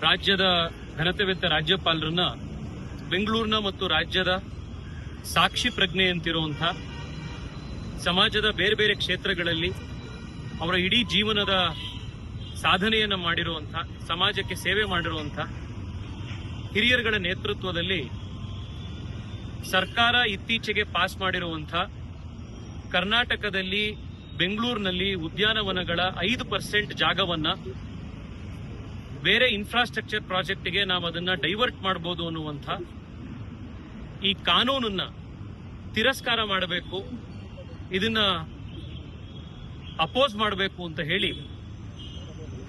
ರಾಜ್ಯದ ಘನತೆವೆತ್ತ ರಾಜ್ಯಪಾಲರನ್ನ ಬೆಂಗಳೂರಿನ ಮತ್ತು ರಾಜ್ಯದ ಸಾಕ್ಷಿ ಪ್ರಜ್ಞೆ ಅಂತಿರುವಂಥ ಸಮಾಜದ ಬೇರೆ ಬೇರೆ ಕ್ಷೇತ್ರಗಳಲ್ಲಿ ಅವರ ಇಡೀ ಜೀವನದ ಸಾಧನೆಯನ್ನು ಮಾಡಿರುವಂಥ, ಸಮಾಜಕ್ಕೆ ಸೇವೆ ಮಾಡಿರುವಂಥ ಹಿರಿಯರುಗಳ ನೇತೃತ್ವದಲ್ಲಿ ಸರ್ಕಾರ ಇತ್ತೀಚೆಗೆ ಪಾಸ್ ಮಾಡಿರುವಂಥ ಕರ್ನಾಟಕದಲ್ಲಿ ಬೆಂಗಳೂರಿನಲ್ಲಿ ಉದ್ಯಾನವನಗಳ 5% ಜಾಗವನ್ನ ಬೇರೆ ಇನ್ಫ್ರಾಸ್ಟ್ರಕ್ಚರ್ ಪ್ರಾಜೆಕ್ಟ್ಗೆ ನಾವು ಅದನ್ನ ಡೈವರ್ಟ್ ಮಾಡಬಹುದು ಅನ್ನುವಂಥ ಈ ಕಾನೂನನ್ನ ತಿರಸ್ಕಾರ ಮಾಡಬೇಕು, ಇದನ್ನ ಅಪೋಸ್ ಮಾಡಬೇಕು ಅಂತ ಹೇಳಿ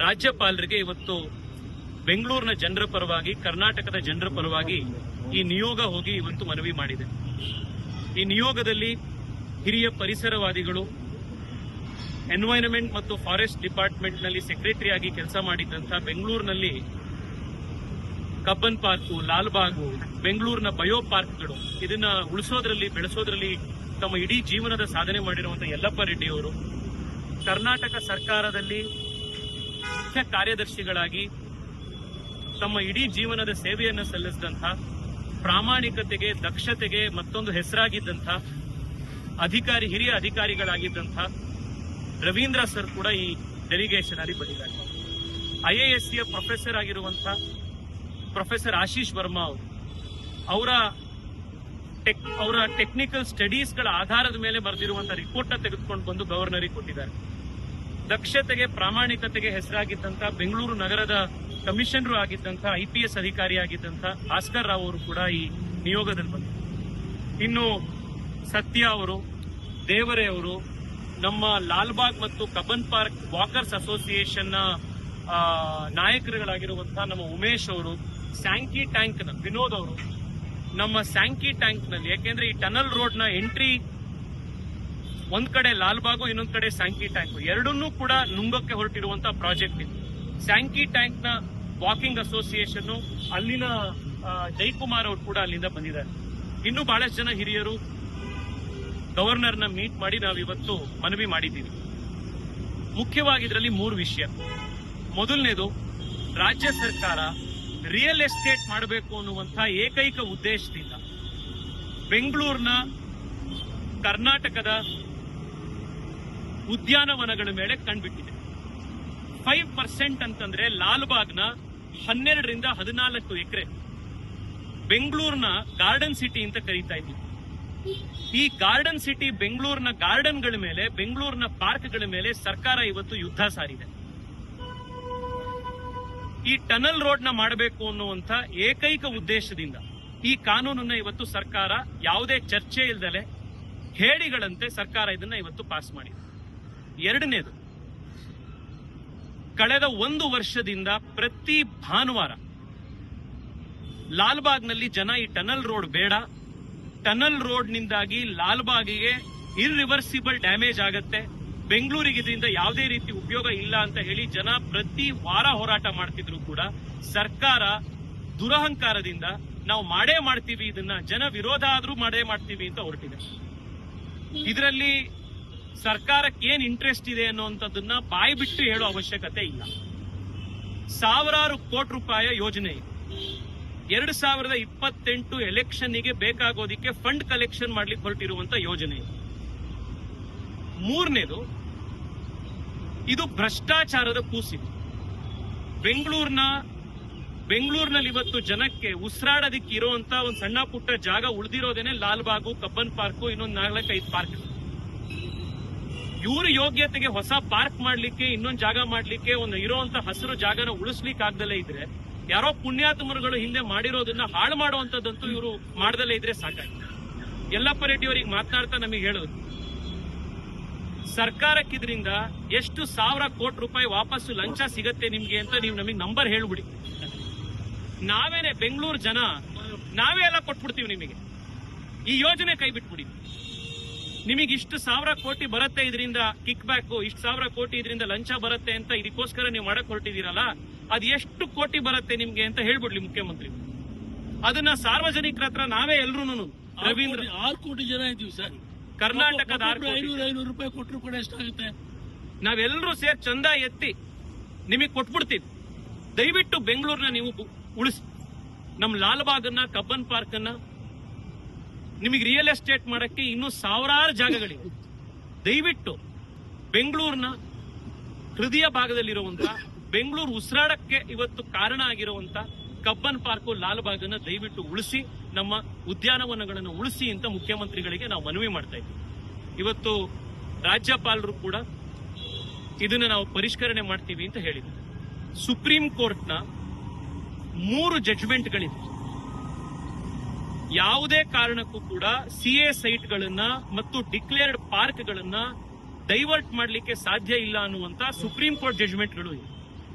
ರಾಜ್ಯಪಾಲರಿಗೆ ಇವತ್ತು ಬೆಂಗಳೂರಿನ ಜನರ ಪರವಾಗಿ, ಕರ್ನಾಟಕದ ಜನರ ಪರವಾಗಿ ಈ ನಿಯೋಗ ಹೋಗಿ ಇವತ್ತು ಮನವಿ ಮಾಡಿದೆ. ಈ ನಿಯೋಗದಲ್ಲಿ ಹಿರಿಯ ಪರಿಸರವಾದಿಗಳು, ಎನ್ವೈರನ್ಮೆಂಟ್ ಮತ್ತು ಫಾರೆಸ್ಟ್ ಡಿಪಾರ್ಟ್ಮೆಂಟ್ ನಲ್ಲಿ ಸೆಕ್ರೆಟರಿ ಆಗಿ ಕೆಲಸ ಮಾಡಿದ್ದಂಥ, ಬೆಂಗಳೂರಿನಲ್ಲಿ ಕಬ್ಬನ್ ಪಾರ್ಕು, ಲಾಲ್ಬಾಗು, ಬೆಂಗಳೂರಿನ ಬಯೋ ಪಾರ್ಕ್ಗಳು ಇದನ್ನ ಉಳಿಸೋದ್ರಲ್ಲಿ, ಬೆಳೆಸೋದ್ರಲ್ಲಿ ತಮ್ಮ ಇಡೀ ಜೀವನದ ಸಾಧನೆ ಮಾಡಿರುವಂತಹ ಯಲ್ಲಪ್ಪ ರೆಡ್ಡಿ ಅವರು, ಕರ್ನಾಟಕ ಸರ್ಕಾರದಲ್ಲಿ ಮುಖ್ಯ ಕಾರ್ಯದರ್ಶಿಗಳಾಗಿ ತಮ್ಮ ಇಡೀ ಜೀವನದ ಸೇವೆಯನ್ನು ಸಲ್ಲಿಸಿದಂಥ, ಪ್ರಾಮಾಣಿಕತೆಗೆ, ದಕ್ಷತೆಗೆ ಮತ್ತೊಂದು ಹೆಸರಾಗಿದ್ದಂಥ ಹಿರಿಯ ಅಧಿಕಾರಿಗಳಾಗಿದ್ದಂಥ ರವೀಂದ್ರ ಸರ್ ಕೂಡ ಈ ಡೆಲಿಗೇಷನ್ ಅಲ್ಲಿ ಬಂದಿದ್ದಾರೆ. IAS ಪ್ರೊಫೆಸರ್ ಆಗಿರುವಂಥ ಪ್ರೊಫೆಸರ್ ಆಶೀಶ್ ವರ್ಮಾ ಅವರು ಅವರ ಟೆಕ್ನಿಕಲ್ ಸ್ಟಡೀಸ್ಗಳ ಆಧಾರದ ಮೇಲೆ ಬರೆದಿರುವಂತಹ ರಿಪೋರ್ಟ್ ನ ತೆಗೆದುಕೊಂಡು ಬಂದು ಗವರ್ನರಿಗೆ ಕೊಟ್ಟಿದ್ದಾರೆ. ದಕ್ಷತೆಗೆ, ಪ್ರಾಮಾಣಿಕತೆಗೆ ಹೆಸರಾಗಿದ್ದಂಥ, ಬೆಂಗಳೂರು ನಗರದ ಕಮಿಷನರ್ ಆಗಿದ್ದಂಥ, IPS ಅಧಿಕಾರಿಯಾಗಿದ್ದಂಥ ಭಾಸ್ಕರ್ ರಾವ್ ಅವರು ಕೂಡ ಈ ನಿಯೋಗದಲ್ಲಿ ಬಂದರು. ಇನ್ನು ಸತ್ಯ ಅವರು, ದೇವರೇ ಅವರು, ನಮ್ಮ ಲಾಲ್ಬಾಗ್ ಮತ್ತು ಕಬ್ಬನ್ ಪಾರ್ಕ್ ವಾಕರ್ಸ್ ಅಸೋಸಿಯೇಷನ್ ನ ನಾಯಕರುಗಳಾಗಿರುವಂತಹ ನಮ್ಮ ಉಮೇಶ್ ಅವರು, ಸ್ಯಾಂಕಿ ಟ್ಯಾಂಕ್ ನ ವಿನೋದ್ ಅವರು, ನಮ್ಮ ಸ್ಯಾಂಕಿ ಟ್ಯಾಂಕ್ ನಲ್ಲಿ, ಯಾಕೆಂದ್ರೆ ಈ ಟನಲ್ ರೋಡ್ ನ ಎಂಟ್ರಿ ಒಂದ್ ಕಡೆ ಲಾಲ್ಬಾಗು, ಇನ್ನೊಂದ್ ಕಡೆ ಸ್ಯಾಂಕಿ ಟ್ಯಾಂಕ್, ಎರಡನ್ನೂ ಕೂಡ ನುಂಗಕ್ಕೆ ಹೊರಟಿರುವಂತಹ ಪ್ರಾಜೆಕ್ಟ್ ಇದು. ಸ್ಯಾಂಕಿ ಟ್ಯಾಂಕ್ ನ ವಾಕಿಂಗ್ ಅಸೋಸಿಯೇಷನ್, ಅಲ್ಲಿನ ಜೈಕುಮಾರ್ ಅವರು ಕೂಡ ಅಲ್ಲಿಂದ ಬಂದಿದ್ದಾರೆ. ಇನ್ನು ಬಹಳಷ್ಟು ಜನ ಹಿರಿಯರು ಗವರ್ನರ್ನ ಮೀಟ್ ಮಾಡಿ ನಾವಿವತ್ತು ಮನವಿ ಮಾಡಿದ್ದೀವಿ. ಮುಖ್ಯವಾಗಿ ಇದರಲ್ಲಿ 3 ವಿಷಯ. ಮೊದಲನೇದು, ರಾಜ್ಯ ಸರ್ಕಾರ ರಿಯಲ್ ಎಸ್ಟೇಟ್ ಮಾಡಬೇಕು ಅನ್ನುವಂಥ ಏಕೈಕ ಉದ್ದೇಶದಿಂದ ಬೆಂಗಳೂರಿನ, ಕರ್ನಾಟಕದ ಉದ್ಯಾನವನಗಳ ಮೇಲೆ ಕಣ್ಬಿಟ್ಟಿದೆ. 5% ಅಂತಂದ್ರೆ ಲಾಲ್ಬಾಗ್ನ 12 ರಿಂದ 14 ಎಕರೆ ಬೆಂಗಳೂರಿನ ಗಾರ್ಡನ್ ಸಿಟಿ ಅಂತ ಕರೀತಾ ಇದ್ದೀವಿ. ಈ ಗಾರ್ಡನ್ ಸಿಟಿ, ಬೆಂಗಳೂರಿನ ಗಾರ್ಡನ್ಗಳ ಮೇಲೆ, ಬೆಂಗಳೂರಿನ ಪಾರ್ಕ್ಗಳ ಮೇಲೆ ಸರ್ಕಾರ ಇವತ್ತು ಯುದ್ಧ ಸಾರಿದೆ. ಈ ಟನಲ್ ರೋಡ್ ನ ಮಾಡಬೇಕು ಅನ್ನುವಂಥ ಏಕೈಕ ಉದ್ದೇಶದಿಂದ ಈ ಕಾನೂನನ್ನ ಇವತ್ತು ಸರ್ಕಾರ ಯಾವುದೇ ಚರ್ಚೆ ಇಲ್ಲದಲೆ ಹೇಳಿಗಳಂತೆ ಸರ್ಕಾರ ಇದನ್ನ ಇವತ್ತು ಪಾಸ್ ಮಾಡಿದೆ. ಎರಡನೇದು, ಕಳೆದ 1 ವರ್ಷದಿಂದ ಪ್ರತಿ ಭಾನುವಾರ ಲಾಲ್ಬಾಗ್ನಲ್ಲಿ ಜನ ಈ ಟನಲ್ ರೋಡ್ ಬೇಡ, ಟನಲ್ ರೋಡ್ ನಿಂದಾಗಿ ಲಾಲ್ಬಾಗಿಗೆ ಇರ್ರಿವರ್ಸಿಬಲ್ ಡ್ಯಾಮೇಜ್ ಆಗತ್ತೆ, ಬೆಂಗಳೂರಿಗೆ ಇದರಿಂದ ಯಾವುದೇ ರೀತಿ ಉಪಯೋಗ ಇಲ್ಲ ಅಂತ ಹೇಳಿ ಜನ ಪ್ರತಿ ವಾರ ಹೋರಾಟ ಮಾಡ್ತಿದ್ರು ಕೂಡ ಸರ್ಕಾರ ದುರಹಂಕಾರದಿಂದ ನಾವು ಮಾಡೇ ಮಾಡ್ತೀವಿ, ಇದನ್ನ ಜನ ವಿರೋಧ ಆದ್ರೂ ಮಾಡೇ ಮಾಡ್ತೀವಿ ಅಂತ ಹೊರಟಿದೆ. ಇದರಲ್ಲಿ ಸರ್ಕಾರಕ್ಕೆ ಏನ್ ಇಂಟ್ರೆಸ್ಟ್ ಇದೆ ಅನ್ನುವಂಥದ್ದನ್ನ ಬಾಯಿ ಬಿಟ್ಟು ಹೇಳೋ ಅವಶ್ಯಕತೆ ಇಲ್ಲ. ಸಾವಿರಾರು ಕೋಟಿ ರೂಪಾಯಿ ಯೋಜನೆ 2028 ಎಲೆಕ್ಷನ್ಗೆ ಬೇಕಾಗೋದಿಕ್ಕೆ ಫಂಡ್ ಕಲೆಕ್ಷನ್ ಮಾಡ್ಲಿಕ್ಕೆ ಹೊರಟಿರುವಂತ ಯೋಜನೆ. ಮೂರನೇದು, ಇದು ಭ್ರಷ್ಟಾಚಾರದ ಕೂಸಿದೆ. ಬೆಂಗಳೂರಿನಲ್ಲಿ ಇವತ್ತು ಜನಕ್ಕೆ ಉಸಿರಾಡೋದಕ್ಕೆ ಇರುವಂತ ಒಂದು ಸಣ್ಣ ಪುಟ್ಟ ಜಾಗ ಉಳಿದಿರೋದೇನೆ ಲಾಲ್ಬಾಗು, ಕಬ್ಬನ್ ಪಾರ್ಕು, ಇನ್ನೊಂದು 4-5 ಪಾರ್ಕ್. ಇವ್ರ ಯೋಗ್ಯತೆಗೆ ಹೊಸ ಪಾರ್ಕ್ ಮಾಡ್ಲಿಕ್ಕೆ, ಇನ್ನೊಂದು ಜಾಗ ಮಾಡ್ಲಿಕ್ಕೆ, ಒಂದು ಇರುವಂತ ಹಸಿರು ಜಾಗನ ಉಳಿಸ್ಲಿಕ್ಕೆ ಆಗ್ದಲೇ ಇದ್ರೆ, ಯಾರೋ ಪುಣ್ಯಾತ್ಮರುಗಳು ಹಿಂದೆ ಮಾಡಿರೋದನ್ನ ಹಾಳು ಮಾಡುವಂತದ್ದಂತೂ ಇವರು ಮಾಡ್ದಲೇ ಇದ್ರೆ ಸಾಕಾಗಿದೆ. ಯಲ್ಲಪ್ಪ ರೆಡ್ಡಿ ಅವರಿಗೆ ಮಾತನಾಡ್ತಾ ನಮಗೆ ಹೇಳೋದು, ಸರ್ಕಾರಕ್ಕೆ ಇದರಿಂದ ಎಷ್ಟು 1000 ಕೋಟಿ ರೂಪಾಯಿ ವಾಪಸ್ಸು ಲಂಚ ಸಿಗತ್ತೆ ನಿಮ್ಗೆ ಅಂತ ನೀವು ನಮಗೆ ನಂಬರ್ ಹೇಳ್ಬಿಡಿ. ನಾವೇನೆ ಬೆಂಗಳೂರು ಜನ ನಾವೇ ಎಲ್ಲ ಕೊಟ್ಬಿಡ್ತೀವಿ ನಿಮಗೆ. ಈ ಯೋಜನೆ ಕೈ ಬಿಟ್ಬಿಡಿ. ನಿಮಗೆ ಇಷ್ಟು 1000 ಕೋಟಿ ಬರುತ್ತೆ ಇದರಿಂದ ಕಿಕ್ ಬ್ಯಾಕ್, ಇಷ್ಟು 1000 ಕೋಟಿ ಇದರಿಂದ ಲಂಚ ಬರುತ್ತೆ ಅಂತ ಇದಕ್ಕೋಸ್ಕರ ನೀವು ಮಾಡಕ್ ಹೊರಟಿದ್ದೀರಲ್ಲ, ಅದು ಎಷ್ಟು ಕೋಟಿ ಬರುತ್ತೆ ನಿಮ್ಗೆ ಅಂತ ಹೇಳ್ಬಿಡ್ಲಿ ಮುಖ್ಯಮಂತ್ರಿ. ಅದನ್ನ ಸಾರ್ವಜನಿಕರ ಹತ್ರ ನಾವೇ ಎಲ್ರು ರವೀಂದ್ರ 6 ಕೋಟಿ ಜನ ಇದ್ದೀವಿ ಸರ್. ಕರ್ನಾಟಕದ 500 ರೂಪಾಯಿ ಕೊಟ್ಟರು ಕೂಡ ಎಷ್ಟಾಗುತ್ತೆ? ನಾವೆಲ್ಲರೂ ಸೇರಿ ಚಂದ ಎತ್ತಿ ನಿಮಗೆ ಕೊಟ್ಬಿಡ್ತೀವಿ. ದಯವಿಟ್ಟು ಬೆಂಗಳೂರನ್ನ ನೀವು ಉಳಿಸಿ. ನಮ್ಮ ಲಾಲ್ಬಾಗನ್ನ, ಕಬ್ಬನ್ ಪಾರ್ಕ್ ಅನ್ನ ನಿಮಗೆ ರಿಯಲ್ ಎಸ್ಟೇಟ್ ಮಾಡಕ್ಕೆ ಇನ್ನೂ ಸಾವಿರಾರು ಜಾಗಗಳಿವೆ. ದಯವಿಟ್ಟು ಬೆಂಗಳೂರಿನ ಹೃದಯ ಭಾಗದಲ್ಲಿರುವಂತ, ಬೆಂಗಳೂರು ಉಸಿರಾಡಕ್ಕೆ ಇವತ್ತು ಕಾರಣ ಆಗಿರುವಂತ ಕಬ್ಬನ್ ಪಾರ್ಕ್, ಲಾಲ್ಬಾಗನ್ನ ದಯವಿಟ್ಟು ಉಳಿಸಿ, ನಮ್ಮ ಉದ್ಯಾನವನಗಳನ್ನು ಉಳಿಸಿ ಅಂತ ಮುಖ್ಯಮಂತ್ರಿಗಳಿಗೆ ನಾವು ಮನವಿ ಮಾಡ್ತಾ ಇದ್ದೀವಿ. ಇವತ್ತು ರಾಜ್ಯಪಾಲರು ಕೂಡ ಇದನ್ನ ನಾವು ಪರಿಷ್ಕರಣೆ ಮಾಡ್ತೀವಿ ಅಂತ ಹೇಳಿದ್ರು. ಸುಪ್ರೀಂ ಕೋರ್ಟ್ನ 3 ಜಡ್ಜ್ಮೆಂಟ್ಗಳಿವೆ. ಯಾವುದೇ ಕಾರಣಕ್ಕೂ ಕೂಡ ಸಿಎ ಸೈಟ್ಗಳನ್ನ ಮತ್ತು ಡಿಕ್ಲೇರ್ಡ್ ಪಾರ್ಕ್ಗಳನ್ನ ಡೈವರ್ಟ್ ಮಾಡಲಿಕ್ಕೆ ಸಾಧ್ಯ ಇಲ್ಲ ಅನ್ನುವಂತ ಸುಪ್ರೀಂ ಕೋರ್ಟ್ ಜಡ್ಜ್ಮೆಂಟ್ಗಳು ಇವೆ.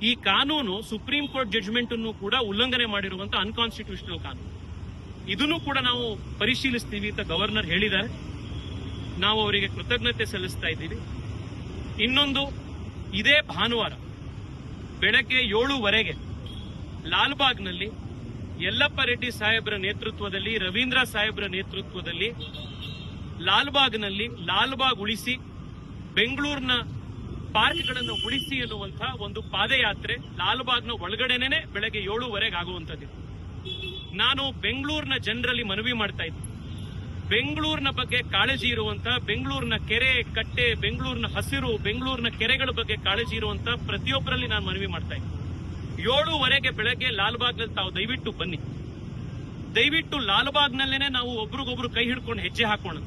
ಈ ಕಾನೂನು ಸುಪ್ರೀಂ ಕೋರ್ಟ್ ಜಡ್ಜ್ಮೆಂಟ್ ಅನ್ನು ಕೂಡ ಉಲ್ಲಂಘನೆ ಮಾಡಿರುವಂತ ಅನ್ಕಾನ್ಸ್ಟಿಟ್ಯೂಷನಲ್ ಕಾನೂನು. ಇದನ್ನು ಕೂಡ ನಾವು ಪರಿಶೀಲಿಸ್ತೀವಿ ಅಂತ ಗವರ್ನರ್ ಹೇಳಿದ್ದಾರೆ. ನಾವು ಅವರಿಗೆ ಕೃತಜ್ಞತೆ ಸಲ್ಲಿಸ್ತಾ ಇದ್ದೀವಿ. ಇನ್ನೊಂದು, ಇದೇ ಭಾನುವಾರ ಬೆಳಗ್ಗೆ 7:15 ಲಾಲ್ಬಾಗ್ನಲ್ಲಿ ಯಲ್ಲಪ್ಪ ರೆಡ್ಡಿ ಸಾಹೇಬ್ರ ನೇತೃತ್ವದಲ್ಲಿ, ರವೀಂದ್ರ ಸಾಹೇಬ್ರ ನೇತೃತ್ವದಲ್ಲಿ ಲಾಲ್ಬಾಗ್ನಲ್ಲಿ ಲಾಲ್ಬಾಗ್ ಉಳಿಸಿ, ಬೆಂಗಳೂರಿನ ಪಾರ್ಕ್ಗಳನ್ನು ಉಳಿಸಿ ಎನ್ನುವಂತಹ ಒಂದು ಪಾದಯಾತ್ರೆ ಲಾಲ್ಬಾಗ್ನ ಒಳಗಡೆನೆ ಬೆಳಗ್ಗೆ 7:15 ಆಗುವಂತದ್ದು. ನಾನು ಬೆಂಗಳೂರಿನ ಜನರಲ್ಲಿ ಮನವಿ ಮಾಡ್ತಾ ಇದ್ದೀನಿ, ಬೆಂಗಳೂರಿನ ಬಗ್ಗೆ ಕಾಳಜಿ ಇರುವಂತ, ಬೆಂಗಳೂರಿನ ಕೆರೆ ಕಟ್ಟೆ, ಬೆಂಗಳೂರಿನ ಹಸಿರು, ಬೆಂಗಳೂರಿನ ಕೆರೆಗಳ ಬಗ್ಗೆ ಕಾಳಜಿ ಇರುವಂತ ಪ್ರತಿಯೊಬ್ಬರಲ್ಲಿ ನಾನು ಮನವಿ ಮಾಡ್ತಾ ಇದ್ದೀನಿ. 7:15 ಬೆಳಗ್ಗೆ ಲಾಲ್ಬಾಗ್ನಲ್ಲಿ ತಾವು ದಯವಿಟ್ಟು ಬನ್ನಿ. ದಯವಿಟ್ಟು ಲಾಲ್ಬಾಗ್ನಲ್ಲೇನೆ ನಾವು ಒಬ್ರಿಗೊಬ್ರು ಕೈ ಹಿಡ್ಕೊಂಡು ಹೆಜ್ಜೆ ಹಾಕೋಣ.